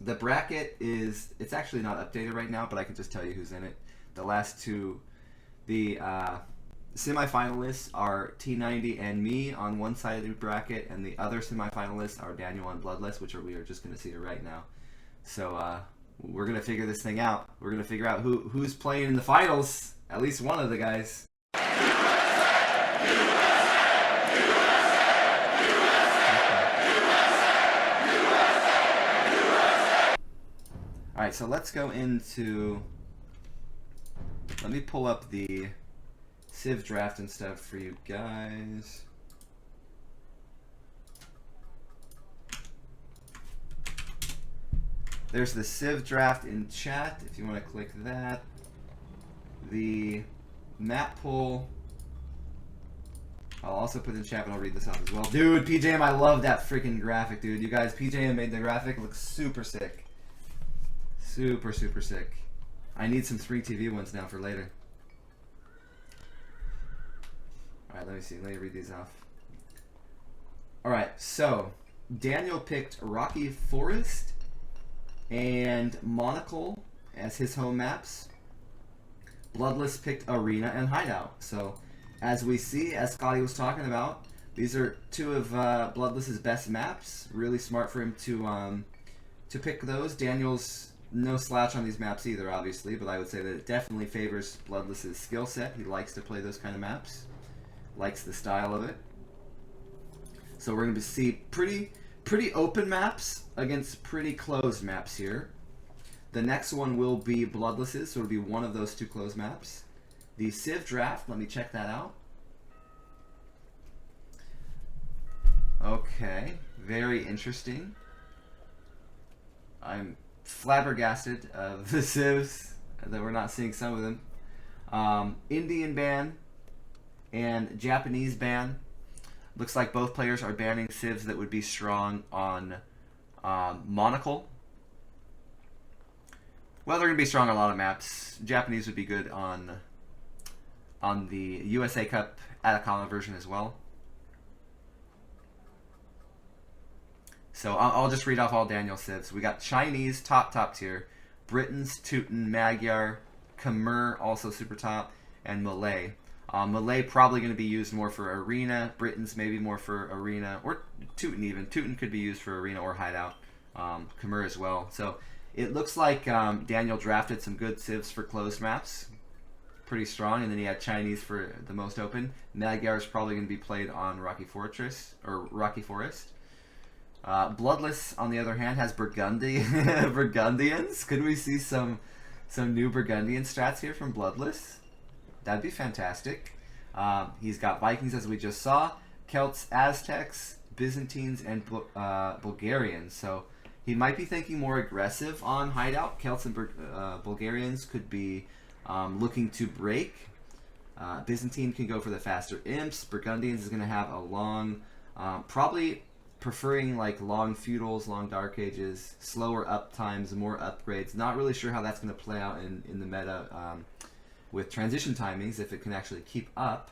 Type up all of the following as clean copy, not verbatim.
The bracket is, it's actually not updated right now, but I can just tell you who's in it. The last two, the semifinalists are T90 and me on one side of the bracket, and the other semifinalists are Daniel and Bludlass, which we are just going to see right now. So we're going to figure this thing out. We're going to figure out who's playing in the finals, at least one of the guys. Alright, so let's go into... Let me pull up the Civ draft and stuff for you guys. There's the Civ draft in chat, if you want to click that. The map poll, I'll also put in chat, and I'll read this off as well. Dude, PJM, I love that freaking graphic, dude. You guys, PJM made the graphic look super sick. Super, super sick. I need some SpringTV ones now for later. Alright, let me see. Let me read these off. Alright, so Daniel picked Rocky Forest and Monocle as his home maps. Bludlass picked Arena and Hideout. So, as we see, as Scotty was talking about, these are two of Bludlass's best maps. Really smart for him to pick those. Daniel's no slouch on these maps either, obviously, but I would say that it definitely favors Bludlass's skill set. He likes to play those kind of maps, likes the style of it. So we're going to see pretty open maps against pretty closed maps here. The next one will be Bludlass's, so it'll be one of those two closed maps. The Civ draft, let me check that out. Okay, very interesting. I'm flabbergasted of the Civs that we're not seeing some of them. Indian ban and Japanese ban. Looks like both players are banning Civs that would be strong on Monocle. Well, they're going to be strong on a lot of maps. Japanese would be good on the USA Cup Atacama version as well. So I'll just read off all Daniel Civs. We got Chinese, top tier. Britons, Teuton, Magyar, Khmer, also super top, and Malay. Malay probably going to be used more for Arena. Britons maybe more for Arena, or Teuton even. Teuton could be used for Arena or Hideout. Khmer as well. So it looks like Daniel drafted some good Civs for closed maps. Pretty strong, and then he had Chinese for the most open. Magyar is probably going to be played on Rocky Fortress, or Rocky Forest. Bludlass, on the other hand, has Burgundians. Could we see some new Burgundian strats here from Bludlass? That'd be fantastic. He's got Vikings, as we just saw, Celts, Aztecs, Byzantines, and Bulgarians. So he might be thinking more aggressive on Hideout. Celts and Bulgarians could be looking to break. Byzantine can go for the faster imps. Burgundians is going to have a long, probably preferring like long feudals, long dark ages, slower up times, more upgrades. Not really sure how that's going to play out in the meta with transition timings, if it can actually keep up.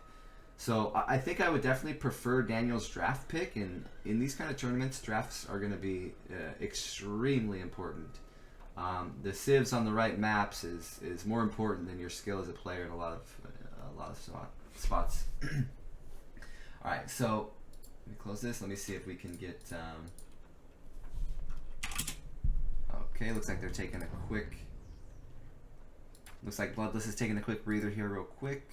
So I think I would definitely prefer Daniel's draft pick. And in these kind of tournaments, drafts are going to be extremely important. The Civs on the right maps is more important than your skill as a player in a lot of spots. All right, so let me close this. Let me see if we can get. Okay, looks like they're taking a quick. Looks like Bludlass is taking a quick breather here, real quick.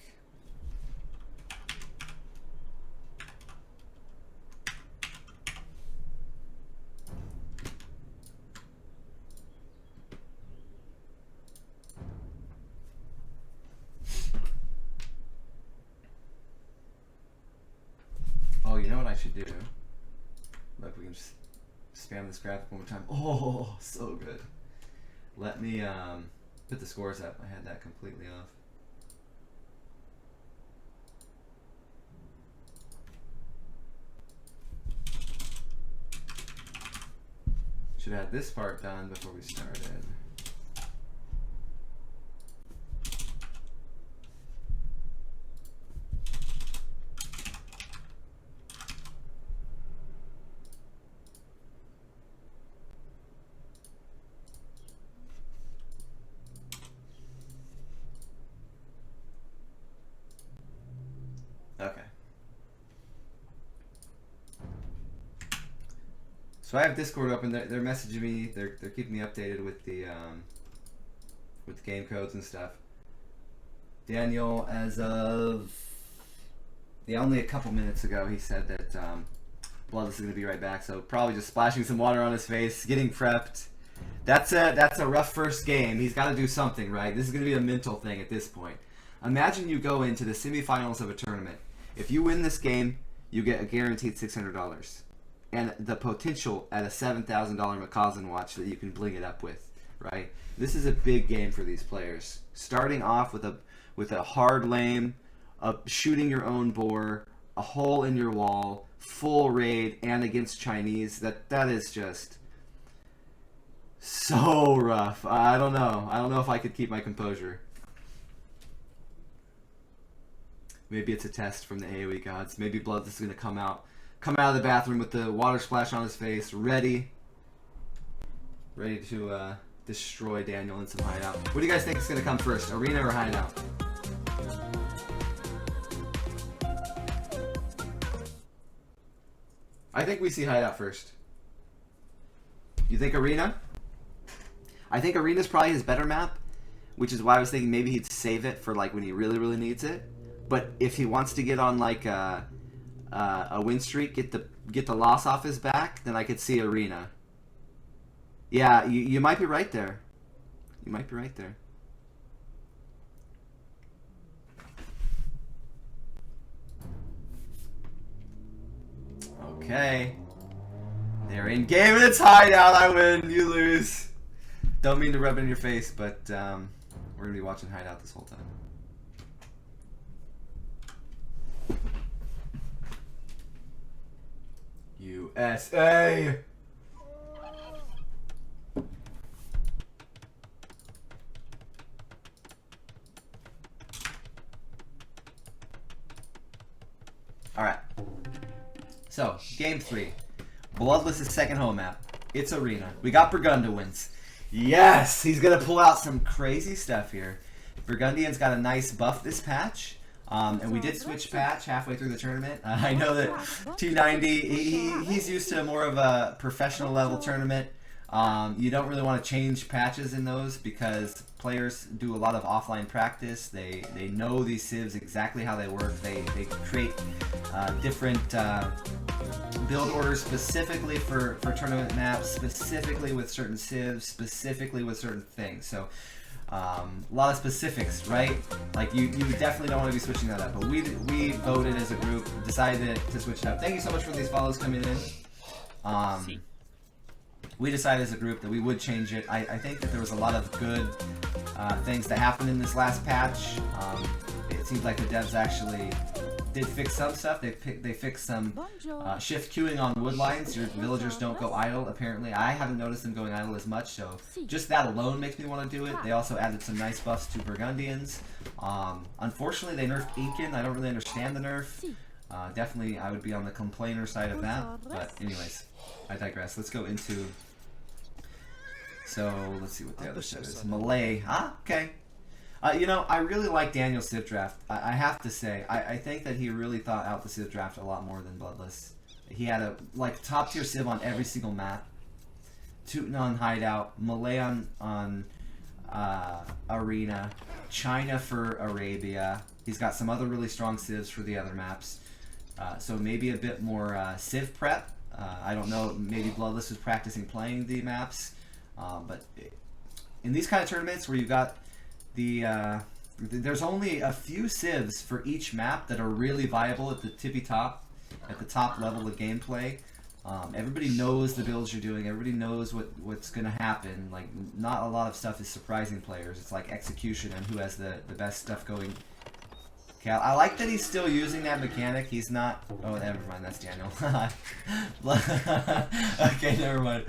Oh, you know what I should do? Look, we can just spam this graphic one more time. Oh, so good. Let me put the scores up. I had that completely off. Should have had this part done before we started. So I have Discord open. They're messaging me. They're keeping me updated with the game codes and stuff. Daniel, as of only a couple minutes ago, he said that Bludlass is going to be right back. So probably just splashing some water on his face, getting prepped. That's a rough first game. He's got to do something, right? This is going to be a mental thing at this point. Imagine you go into the semifinals of a tournament. If you win this game, you get a guaranteed $600 and the potential at a $7,000 McCausland watch that you can bling it up with, right? This is a big game for these players. Starting off with a hard lane, shooting your own boar, a hole in your wall, full raid, and against Chinese. That is just so rough. I don't know. I don't know if I could keep my composure. Maybe it's a test from the AoE gods. Maybe Bludlass is going to come out of the bathroom with the water splash on his face, ready to destroy Daniel in some hideout. What do you guys think is going to come first, arena or hideout? I think we see hideout first. You think arena? I think arena's probably his better map, which is why I was thinking maybe he'd save it for like when he really, really needs it. But if he wants to get on like a win streak, get the loss off his back, then I could see arena. Yeah, you might be right there. You might be right there. Okay. They're in game and it's hideout. I win. You lose. Don't mean to rub it in your face, but we're going to be watching hideout this whole time. USA! Alright. So, game 3. Bludlass' second home map. It's arena. We got Burgundians. Yes! He's going to pull out some crazy stuff here. Burgundians got a nice buff this patch. And we did switch patch halfway through the tournament. I know that 290, he's used to more of a professional level tournament. You don't really want to change patches in those because players do a lot of offline practice. They know these civs exactly how they work. They create different build orders specifically for tournament maps, specifically with certain civs, specifically with certain things. So a lot of specifics, right? Like you definitely don't want to be switching that up. But we voted as a group, decided to switch it up. Thank you so much for these follows coming in. We decided as a group that we would change it. I think that there was a lot of good things that happened in this last patch. It seems like the devs actually did fix some stuff. They fixed some shift queuing on wood lines. Your villagers don't go idle, apparently. I haven't noticed them going idle as much, so just that alone makes me want to do it. They also added some nice buffs to Burgundians. Unfortunately, they nerfed Incan. I don't really understand the nerf. Definitely, I would be on the complainer side of that. But anyways, I digress. Let's go into... So, let's see what the other set is. Malay. Ah, okay. You know, I really like Daniel's Civ draft. I have to say, I think that he really thought out the Civ draft a lot more than Bludlass. He had a top tier Civ on every single map. Teuton on Hideout, Malay on Arena, China for Arabia. He's got some other really strong Civs for the other maps. So maybe a bit more Civ prep. I don't know, maybe Bludlass was practicing playing the maps. But in these kind of tournaments where you've got there's only a few civs for each map that are really viable at the tippy top, at the top level of gameplay. Everybody knows the builds you're doing. Everybody knows what's going to happen. Like, not a lot of stuff is surprising players. It's like execution and who has the best stuff going. Okay, I like that he's still using that mechanic. He's not... Oh, never mind. That's Daniel. Okay, never mind.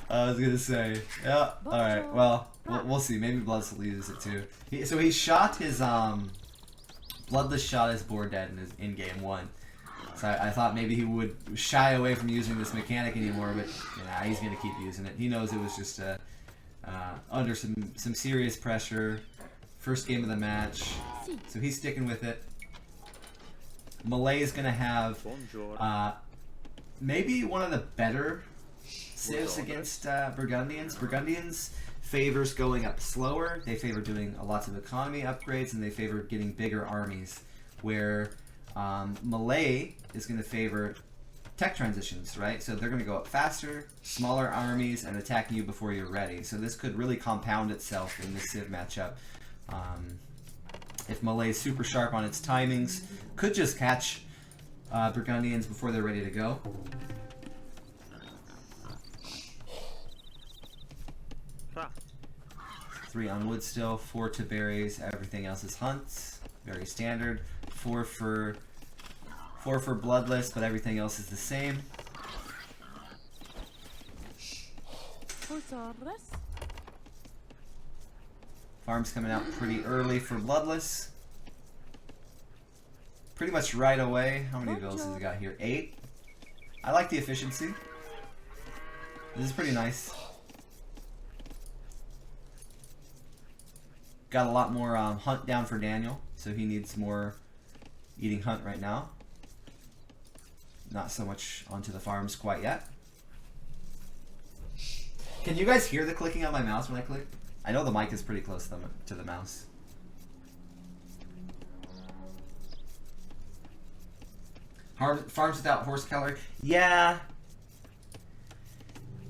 I was going to say... Yeah, alright. Well, we'll see. Maybe Bludlass will use it too. So he shot his... Bludlass shot his board dead in game 1. So I thought maybe he would shy away from using this mechanic anymore, but yeah, he's going to keep using it. He knows it was just under some serious pressure. First game of the match, so he's sticking with it. Malay is going to have maybe one of the better civs against Burgundians. Burgundians favors going up slower. They favor doing lots of economy upgrades, and they favor getting bigger armies. Where Malay is going to favor tech transitions, right? So they're going to go up faster, smaller armies, and attacking you before you're ready. So this could really compound itself in this civ matchup. If Malay is super sharp on its timings, could just catch Burgundians before they're ready to go. Three on wood still, 4 to berries, everything else is hunts. Very standard. 4 for Bludlass, but everything else is the same. Farm's coming out pretty early for Bludlass. Pretty much right away. How many villas has he got here? 8. I like the efficiency. This is pretty nice. Got a lot more hunt down for Daniel, so he needs more eating hunt right now. Not so much onto the farms quite yet. Can you guys hear the clicking on my mouse when I click? I know the mic is pretty close to the mouse. Farms without horse calorie? Yeah.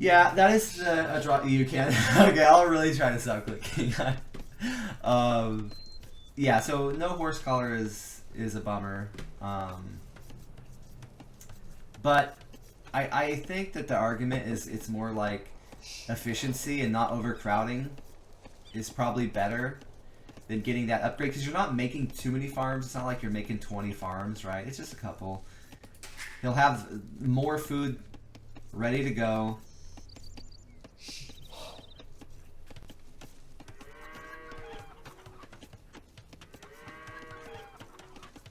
Yeah, that is a draw. You can. Okay, I'll really try to stop clicking. Yeah, so no horse collar is a bummer. But I think that the argument is it's more like efficiency and not overcrowding is probably better than getting that upgrade, because you're not making too many farms. It's not like you're making 20 farms, right? It's just a couple. He'll have more food ready to go.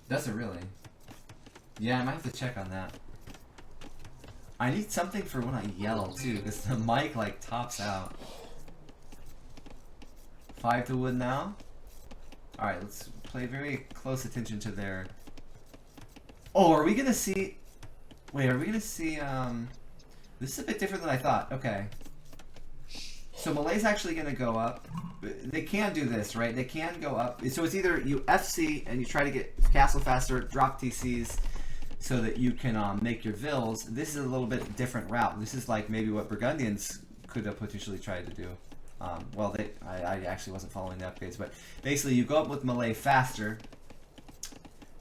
Does it really? Yeah, I might have to check on that. I need something for when I yell too, because the mic like tops out. 5 to wood now. Alright, let's pay very close attention to their... Oh, are we gonna see... Wait, are we gonna see... This is a bit different than I thought. Okay. So Malay's actually gonna go up. They can do this, right? They can go up. So it's either you FC and you try to get castle faster, drop TCs, so that you can make your vills. This is a little bit different route. This is like maybe what Burgundians could have potentially tried to do. Well, I actually wasn't following the upgrades, but basically you go up with Malay faster.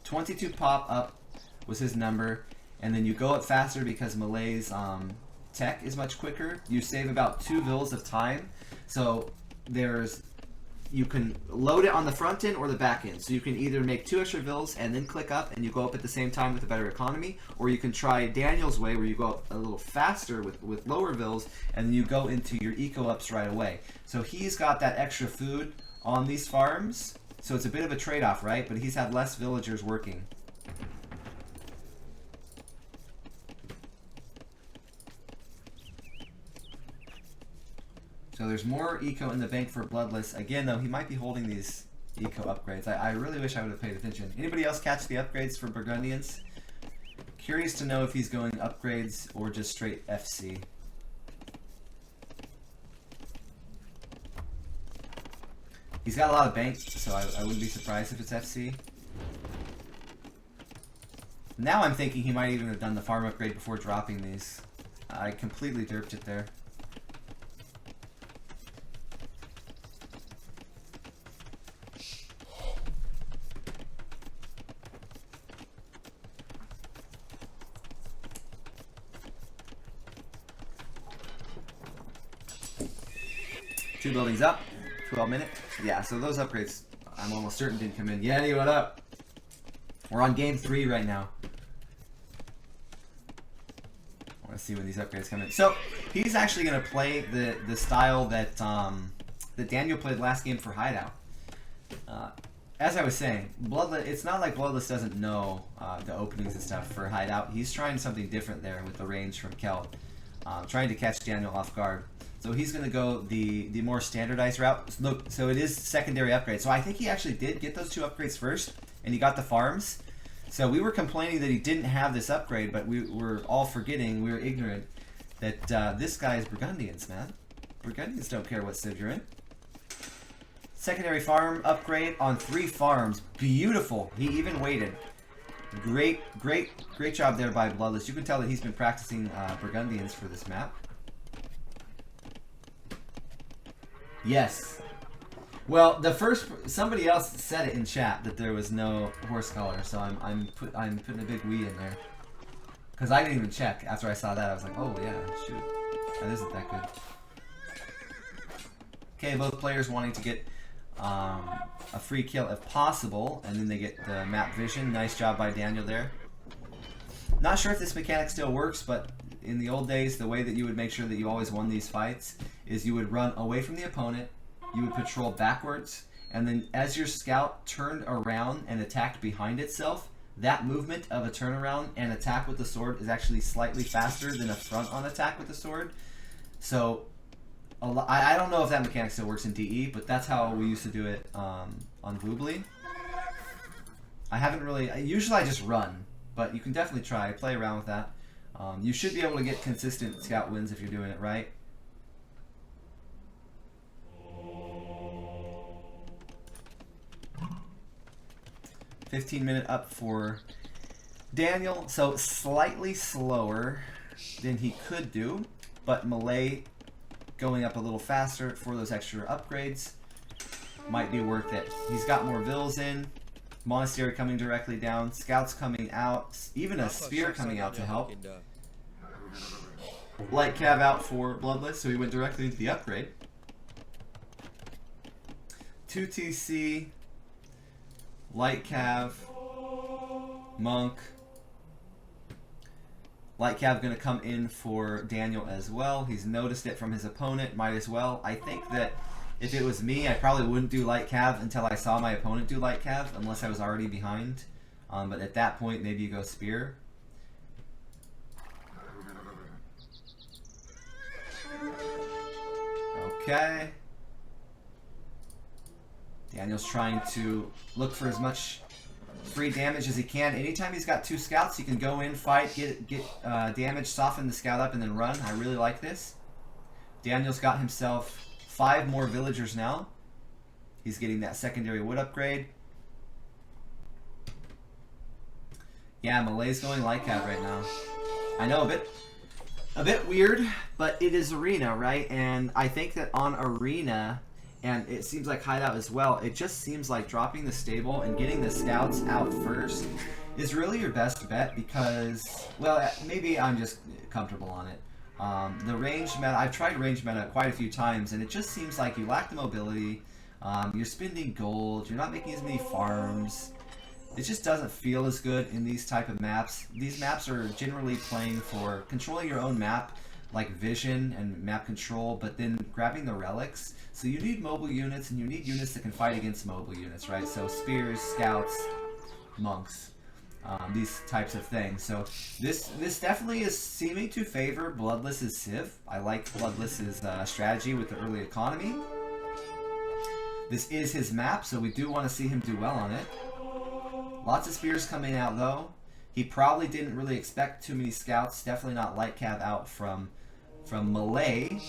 22 pop up was his number, and then you go up faster because Malay's tech is much quicker. You save about 2 vills of time. So you can load it on the front end or the back end. So you can either make 2 extra vills and then click up and you go up at the same time with a better economy, or you can try Daniel's way where you go up a little faster with lower vills and then you go into your eco ups right away. So he's got that extra food on these farms, so it's a bit of a trade-off, right? But he's had less villagers working. So there's more eco in the bank for Bludlass. Again, though, he might be holding these eco upgrades. I really wish I would have paid attention. Anybody else catch the upgrades for Burgundians? Curious to know if he's going upgrades or just straight FC. He's got a lot of bank, so I wouldn't be surprised if it's FC. Now I'm thinking he might even have done the farm upgrade before dropping these. I completely derped it there. Two buildings up, 12 minutes. Yeah, so those upgrades, I'm almost certain didn't come in. Yeti, what up? We're on game 3 right now. I want to see when these upgrades come in. So he's actually going to play the style that that Daniel played last game for Hideout. As I was saying, Bludlass, it's not like Bludlass doesn't know the openings and stuff for Hideout. He's trying something different there with the range from Kelt, trying to catch Daniel off guard. So he's going to go the more standardized route. Look, so it is secondary upgrade. So I think he actually did get those 2 upgrades first, and he got the farms. So we were complaining that he didn't have this upgrade, but we were all forgetting, we were ignorant, that this guy is Burgundians, man. Burgundians don't care what civ you're in. Secondary farm upgrade on 3 farms. Beautiful. He even waited. Great job there by Bludlass. You can tell that he's been practicing Burgundians for this map. Yes. Well, somebody else said it in chat that there was no horse color, so I'm putting a big we in there. Because I didn't even check. After I saw that, I was like, oh yeah, shoot. That isn't that good. Okay, both players wanting to get a free kill if possible, and then they get the map vision. Nice job by Daniel there. Not sure if this mechanic still works, but in the old days, the way that you would make sure that you always won these fights is you would run away from the opponent, you would patrol backwards, and then as your scout turned around and attacked behind itself, that movement of a turnaround and attack with the sword is actually slightly faster than a front-on attack with the sword. So I don't know if that mechanic still works in DE, but that's how we used to do it on Woobly. I haven't really... Usually I just run, but you can definitely play around with that. You should be able to get consistent scout wins if you're doing it right. $15-minute up for Daniel, so slightly slower than he could do, but Malay going up a little faster for those extra upgrades might be worth it. He's got more vills in, monastery coming directly down, scouts coming out, even a spear coming out to help. Light cav out for Bludlass, so he went directly into the upgrade. 2 TC, Light cav, monk. Light cav going to come in for Daniel as well. He's noticed it from his opponent. Might as well. I think that if it was me, I probably wouldn't do light cav until I saw my opponent do light cav, unless I was already behind. But at that point, maybe you go spear. Okay. Daniel's trying to look for as much free damage as he can. Anytime he's got 2 scouts, he can go in, fight, get damage, soften the scout up, and then run. I really like this. Daniel's got himself 5 more villagers now. He's getting that secondary wood upgrade. Yeah, Malay's going light cav right now. I know, a bit weird, but it is arena, right? And I think that on arena, and it seems like hideout as well, it just seems like dropping the stable and getting the scouts out first is really your best bet because, well, maybe I'm just comfortable on it. The range meta, I've tried range meta quite a few times, and it just seems like you lack the mobility, you're spending gold, you're not making as many farms. It just doesn't feel as good in these type of maps. These maps are generally playing for controlling your own map, like vision and map control, but then grabbing the relics. So you need mobile units, and you need units that can fight against mobile units, right? So spears, scouts, monks, these types of things. So this definitely is seeming to favor Bludlass's civ. I like Bludlass's strategy with the early economy. This is his map, so we do want to see him do well on it. Lots of spears coming out though. He probably didn't really expect too many scouts. Definitely not light cav out from Malay.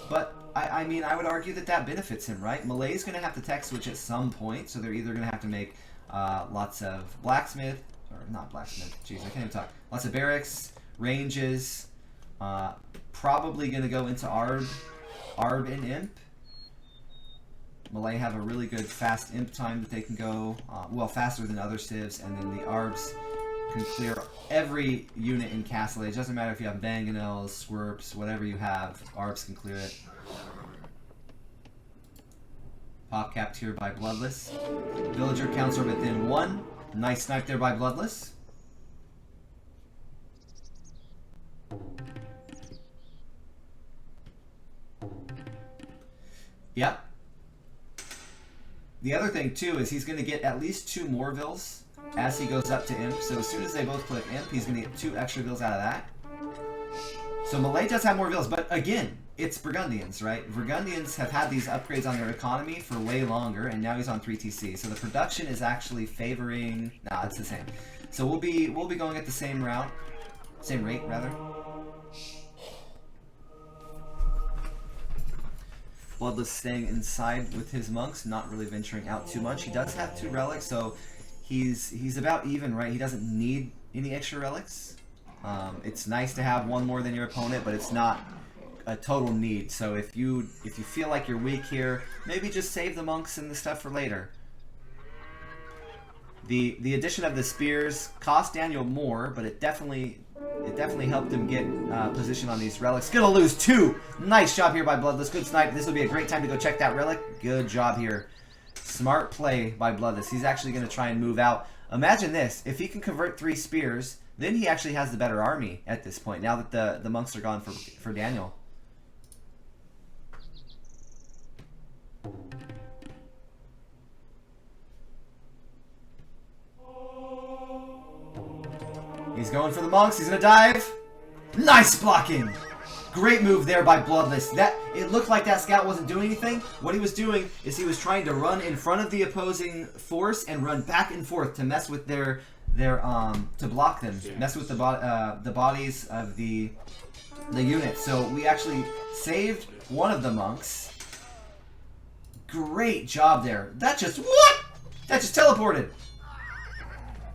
But I mean, I would argue that that benefits him, right? Malay's going to have to tech switch at some point, so they're either going to have to make lots of blacksmith, or not blacksmith, jeez, I can't even talk. Lots of barracks, ranges, probably going to go into Arb and Imp. Malay have a really good fast Imp time that they can go, well, faster than other civs, and then the Arbs can clear every unit in Castle Age. Doesn't matter if you have Banganels, Swerps, whatever you have, Arbs can clear it. Pop capped here by Bludlass. Villager counts are within 1. Nice snipe there by Bludlass. Yep. The other thing too is he's going to get at least 2 more vills as he goes up to Imp. So as soon as they both click Imp, he's going to get 2 extra vills out of that. So Malay does have more vills, but again, it's Burgundians, right? Burgundians have had these upgrades on their economy for way longer, and now he's on 3 TC. So the production is actually favoring... Nah, it's the same. So we'll be going at the same route. Same rate, rather. Bloodlass staying inside with his monks, not really venturing out too much. He does have 2 relics, so he's about even, right? He doesn't need any extra relics. It's nice to have 1 more than your opponent, but it's not a total need. So if you feel like you're weak here, maybe just save the monks and the stuff for later. The addition of the spears cost Daniel more, but it definitely helped him get position on these relics. Gonna lose 2. Nice job here by Bludlass. Good snipe. This will be a great time to go check that relic. Good job here. Smart play by Bludlass. He's actually going to try and move out. Imagine this. If he can convert 3 spears, then he actually has the better army at this point, now that the monks are gone for Daniel. He's going for the monks. He's going to dive. Nice blocking. Great move there by Bludlass. It looked like that scout wasn't doing anything. What he was doing is he was trying to run in front of the opposing force and run back and forth to mess with their to block them, mess with the bodies of the units. So we actually saved one of the monks. Great job there. That just teleported.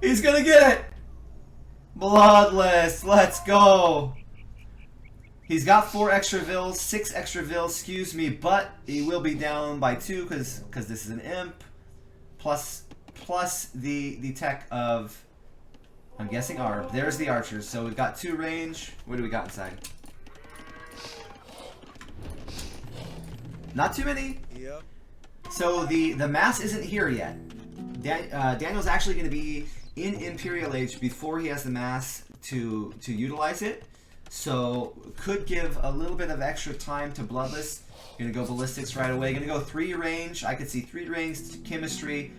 He's gonna get it. Bludlass, let's go. He's got 4 extra vills, 6 extra vills, excuse me, but he will be down by 2 because this is an imp, plus the tech of, I'm guessing, Arb. There's the archers. So we've got 2 range. What do we got inside? Not too many. Yep. So the mass isn't here yet. Daniel's actually going to be in Imperial Age before he has the mass to utilize it. So could give a little bit of extra time to Bludlass. Gonna go ballistics right away. Gonna go 3 range. I could see 3 range, chemistry,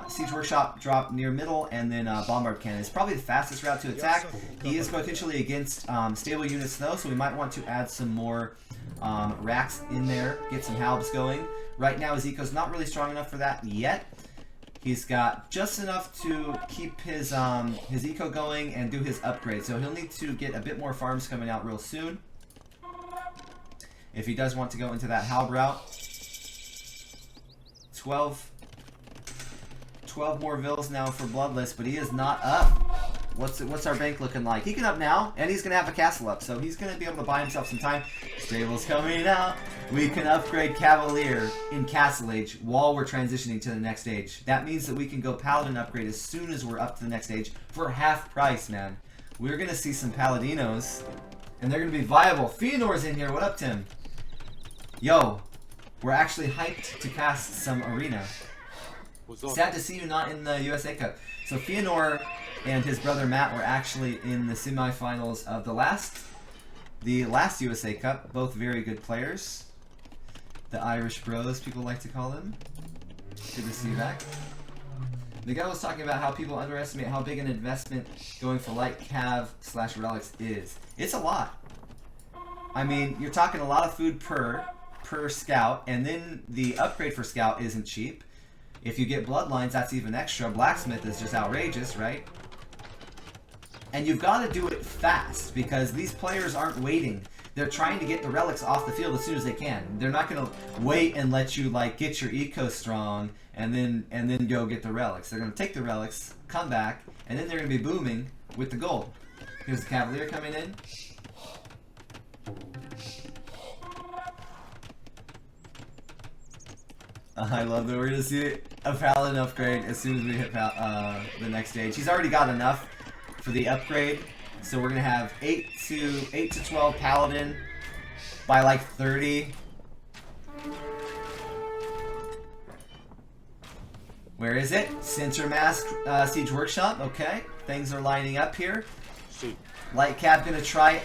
siege workshop drop near middle, and then bombard cannon. It's probably the fastest route to attack. He is potentially against stable units though, so we might want to add some more racks in there, get some halbs going. Right now his eco's not really strong enough for that yet. He's got just enough to keep his eco going and do his upgrade. So he'll need to get a bit more farms coming out real soon if he does want to go into that halb route. 12 more vills now for Bludlass, but he is not up. What's our bank looking like? He can up now, and he's going to have a castle up, so he's going to be able to buy himself some time. Stable's coming out. We can upgrade Cavalier in Castle Age while we're transitioning to the next age. That means that we can go Paladin upgrade as soon as we're up to the next age for half price, man. We're going to see some Paladinos, and they're going to be viable. Feanor's in here. What up, Tim? Yo, we're actually hyped to cast some Arena. Sad to see you not in the USA Cup. So Feanor and his brother Matt were actually in the semifinals of the last USA Cup. Both very good players. The Irish Bros, people like to call them. Good to see you back. Miguel was talking about how people underestimate how big an investment going for light cav / relics is. It's a lot. I mean, you're talking a lot of food per scout, and then the upgrade for scout isn't cheap. If you get bloodlines, that's even extra. Blacksmith is just outrageous, right? And you've got to do it fast because these players aren't waiting. They're trying to get the relics off the field as soon as they can. They're not going to wait and let you like get your eco strong and then go get the relics. They're going to take the relics, come back, and then they're going to be booming with the gold. Here's the Cavalier coming in. I love that we're going to see a Paladin upgrade as soon as we hit the next stage. He's already got enough for the upgrade, so we're going to have 8 to 12 Paladin by like 30. Where is it? Center Mask Siege Workshop. Okay, things are lining up here. Light Cav going to try,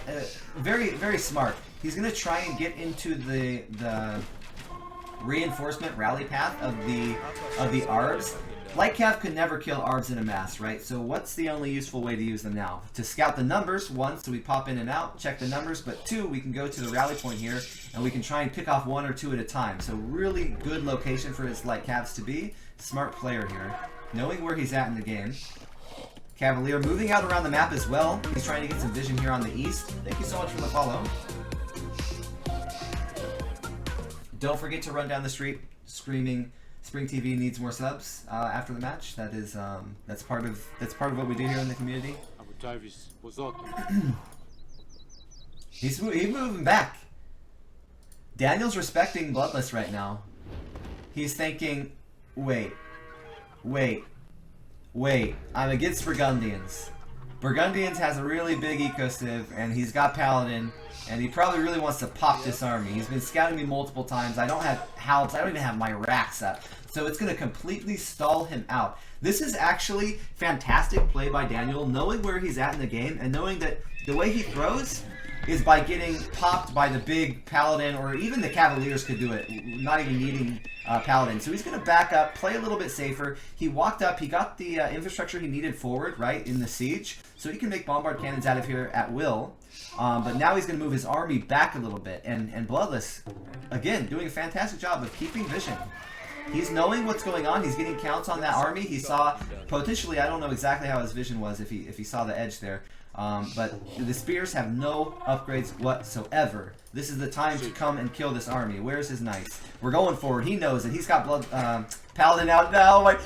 very, very smart. He's going to try and get into the reinforcement rally path of the Arbs. Light Cav could never kill Arbs in a mass, right? So what's the only useful way to use them now? To scout the numbers, 1, so we pop in and out, check the numbers, but 2, we can go to the rally point here, and we can try and pick off 1 or 2 at a time. So really good location for his Light Cavs to be. Smart player here, knowing where he's at in the game. Cavalier moving out around the map as well. He's trying to get some vision here on the east. Thank you so much for the follow. Don't forget to run down the street screaming SpringTV needs more subs after the match. That is that's part of what we do here in the community. He's moving back. Daniel's respecting Bludlass right now. He's thinking, wait, I'm against Burgundians. Burgundians has a really big eco-civ, and he's got Paladin, and he probably really wants to pop this army. He's been scouting me multiple times. I don't have halbs. I don't even have my racks up. So it's going to completely stall him out. This is actually fantastic play by Daniel, knowing where he's at in the game, and knowing that the way he throws is by getting popped by the big Paladin, or even the Cavaliers could do it, not even needing Paladin. So he's going to back up, play a little bit safer. He walked up, he got the infrastructure he needed forward, right, in the siege, so he can make bombard cannons out of here at will. But now he's going to move his army back a little bit, and Bludlass, again, doing a fantastic job of keeping vision. He's knowing what's going on. He's getting counts on that army. He saw, potentially, I don't know exactly how his vision was if he saw the edge there. But the spears have no upgrades whatsoever. This is the time to come and kill this army. Where's his knights? We're going forward. He knows it. He's got Paladin out now.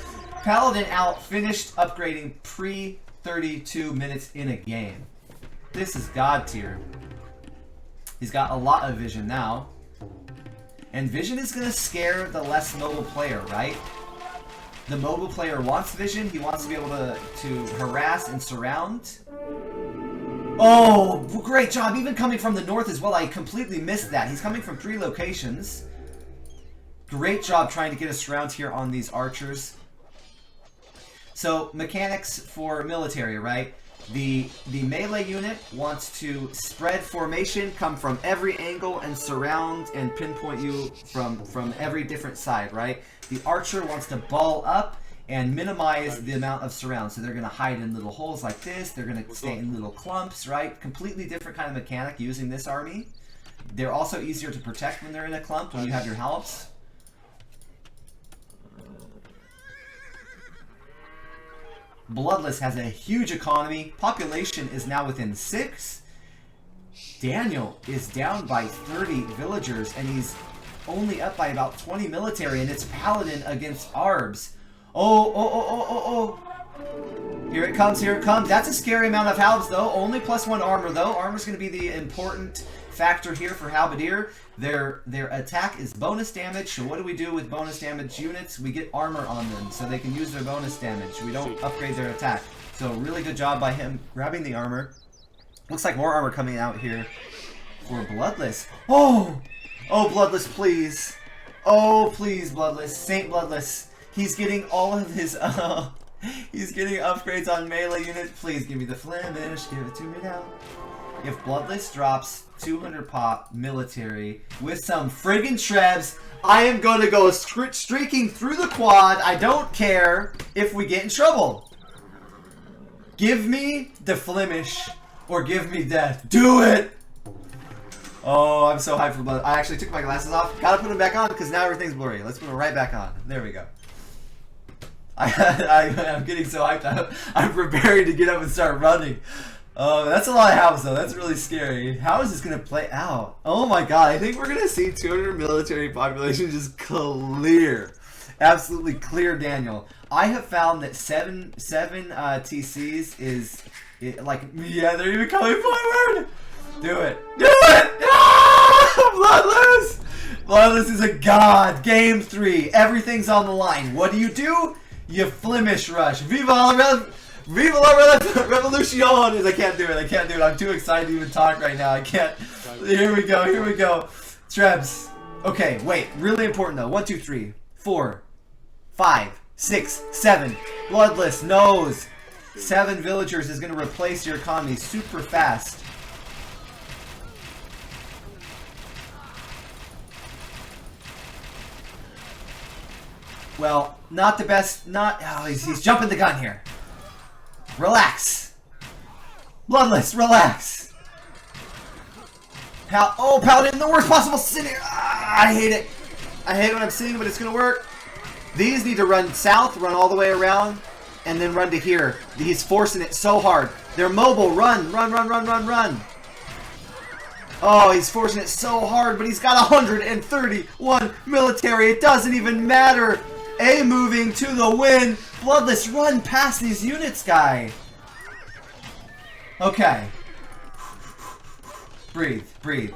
Paladin out, finished upgrading pre-32 minutes in a game. This is God tier. He's got a lot of vision now. And vision is going to scare the less mobile player, right? The mobile player wants vision. He wants to be able to harass and surround. Oh, great job. Even coming from the north as well. I completely missed that. He's coming from 3 locations. Great job trying to get a surround here on these archers. So, mechanics for military, right? The melee unit wants to spread formation, come from every angle, and surround and pinpoint you from every different side, right? The archer wants to ball up and minimize the amount of surround. So they're going to hide in little holes like this. They're going to stay in little clumps, right? Completely different kind of mechanic using this army. They're also easier to protect when they're in a clump, when you have your halbs. Bludlass has a huge economy. Population is now within 6. Daniel is down by 30 villagers, and he's only up by about 20 military, and it's Paladin against Arbs. Oh. Here it comes, here it comes. That's a scary amount of halbs, though. Only +1 armor, though. Armor's going to be the important factor here for Halberdier. Their attack is bonus damage, so what do we do with bonus damage units? We get armor on them, so they can use their bonus damage. We don't upgrade their attack. So really good job by him grabbing the armor. Looks like more armor coming out here for Bludlass. Oh, Bludlass, please. Oh, please, Bludlass. Saint Bludlass. He's getting all of his, he's getting upgrades on melee unit. Please give me the Flemish. Give it to me now. If Bludlass drops 200 pop military with some friggin' trebs, I am going to go streaking through the quad. I don't care if we get in trouble. Give me the Flemish or give me death. Do it! Oh, I'm so hyped for Blood. I actually took my glasses off. Gotta put them back on because now everything's blurry. Let's put them right back on. There we go. I'm getting so hyped. I'm preparing to get up and start running. That's a lot of halbs though. That's really scary. How is this going to play out? Oh my god, I think we're going to see 200 military population just clear. Absolutely clear Daniel. I have found that 7 TCs is, yeah, they're even coming forward. Do it. Do it! Ah! Bludlass is a god. Game 3. Everything's on the line. What do? You Flemish rush. Viva la revolution! I can't do it. I'm too excited to even talk right now. I can't. Here we go. Trebs. Okay, wait. Really important though. 1, 2, 3, 4, 5, 6, 7. Bludlass knows 7 villagers is going to replace your economy super fast. Well, not the best. He's jumping the gun here. Relax. Bludlass, relax. Paladin in the worst possible scenario. I hate it. I hate what I'm seeing, but it's going to work. These need to run south, run all the way around, and then run to here. He's forcing it so hard. They're mobile. Run. Oh, he's forcing it so hard, but he's got 131 military. It doesn't even matter. A moving to the win. Bludlass, run past these units, guy. Okay. Breathe, breathe.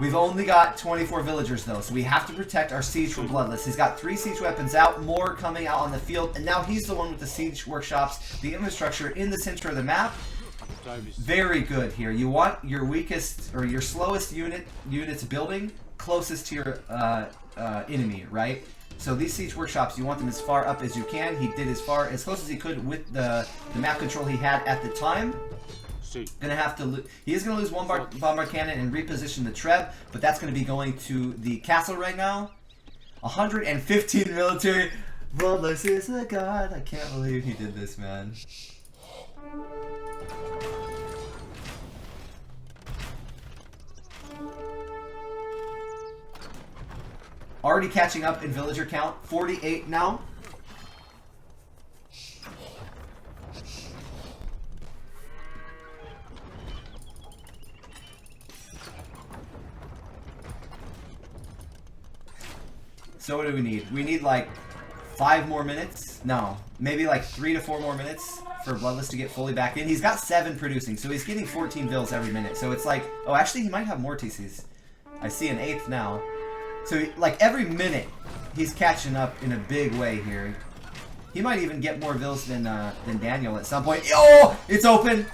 We've only got 24 villagers, though, so we have to protect our siege from Bludlass. He's got 3 siege weapons out, more coming out on the field, and now he's the one with the siege workshops, the infrastructure in the center of the map. Very good here. You want your weakest or your slowest units building closest to your enemy, right? So these siege workshops, you want them as far up as you can. He did as close as he could with the map control he had at the time. Gonna have to he is gonna lose one bombard cannon and reposition the Treb, but that's gonna be going to the castle right now. 115 military. Bludlass is a god. I can't believe he did this, man. Already catching up in villager count. 48 now. So what do we need? We need like 5 more minutes? No, maybe like 3 to 4 more minutes for Bludlass to get fully back in. He's got 7 producing, so he's getting 14 vills every minute. So it's like, oh, actually he might have more TCs. I see an 8th now. So like every minute he's catching up in a big way here. He might even get more vills than Daniel at some point. Oh, it's open.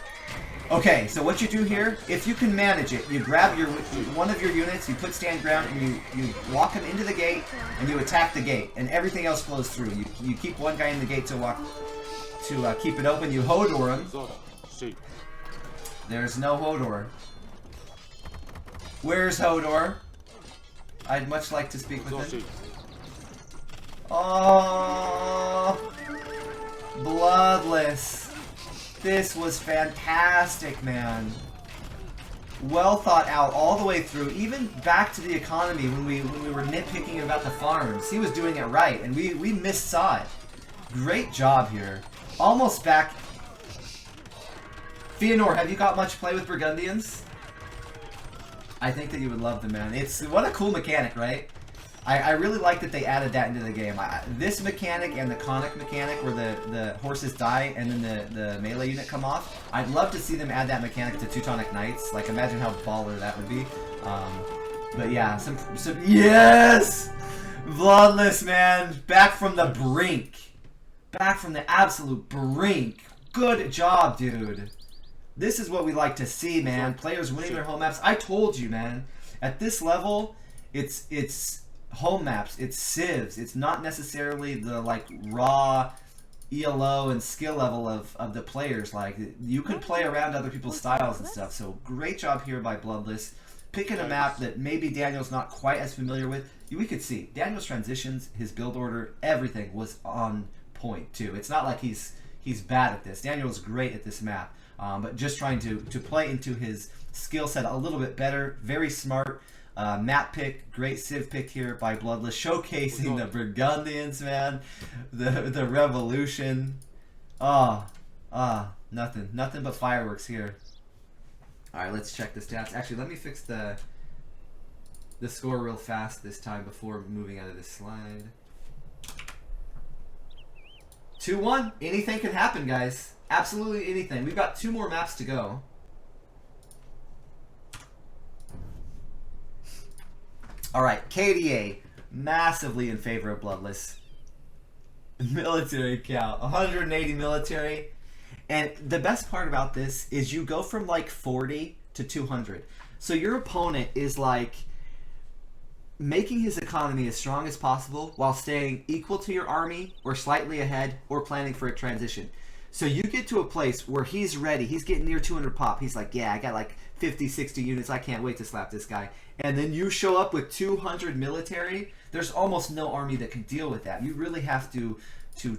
Okay, so what you do here, if you can manage it, you grab one of your units, you put stand ground, and you walk him into the gate, and you attack the gate, and everything else flows through. You keep one guy in the gate to keep it open. You Hodor him. There's no Hodor. Where's Hodor? I'd much like to speak with him. Oh, Bludlass. This was fantastic, man. Well thought out all the way through, even back to the economy when we were nitpicking about the farms. He was doing it right, and we missaw it. Great job here. Almost back. Fëanor, have you got much play with Burgundians? I think that you would love them, man. What a cool mechanic, right? I really like that they added that into the game. This mechanic and the conic mechanic where the horses die and then the melee unit come off, I'd love to see them add that mechanic to Teutonic Knights. Like, imagine how baller that would be. But yeah, some yes! Bludlass, man. Back from the brink. Back from the absolute brink. Good job, dude. This is what we like to see, man. Players winning their home maps. I told you, man. At this level, it's home maps, it's civs, it's not necessarily the like raw ELO and skill level of the players. Like, you can play around other people's styles and stuff. So great job here by Bludlass, picking a map that maybe Daniel's not quite as familiar with. We could see Daniel's transitions, his build order, everything was on point too. It's not like he's bad at this. Daniel's great at this map, but just trying to play into his skill set a little bit better. Very smart. Map pick, great civ pick here by Bludlass, showcasing the Burgundians, man. The revolution. Nothing but fireworks here. Alright, let's check the stats. Actually, let me fix the score real fast this time before moving out of this slide. 2-1. Anything can happen, guys. Absolutely anything. We've got 2 more maps to go. Alright, KDA, massively in favor of Bludlass. Military count, 180 military. And the best part about this is you go from like 40 to 200. So your opponent is like making his economy as strong as possible while staying equal to your army or slightly ahead or planning for a transition. So you get to a place where he's ready. He's getting near 200 pop. He's like, yeah, I got like 50, 60 units. I can't wait to slap this guy. And then you show up with 200 military. There's almost no army that can deal with that. You really have to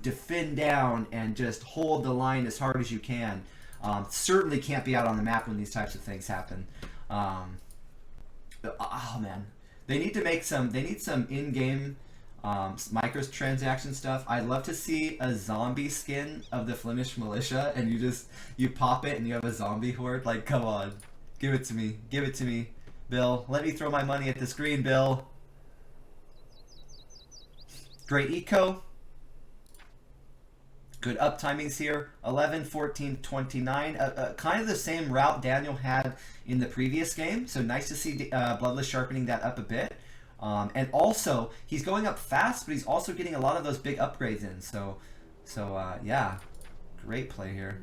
defend down and just hold the line as hard as you can. Certainly can't be out on the map when these types of things happen. Oh man, they need to make some. They need some in-game microtransaction stuff. I'd love to see a zombie skin of the Flemish militia, and you pop it and you have a zombie horde. Like, come on, give it to me, give it to me. Bill. Let me throw my money at the screen, Bill. Great eco. Good up timings here. 11, 14, 29. Kind of the same route Daniel had in the previous game. So nice to see Bludlass sharpening that up a bit. And also, he's going up fast, but he's also getting a lot of those big upgrades in. So yeah, great play here.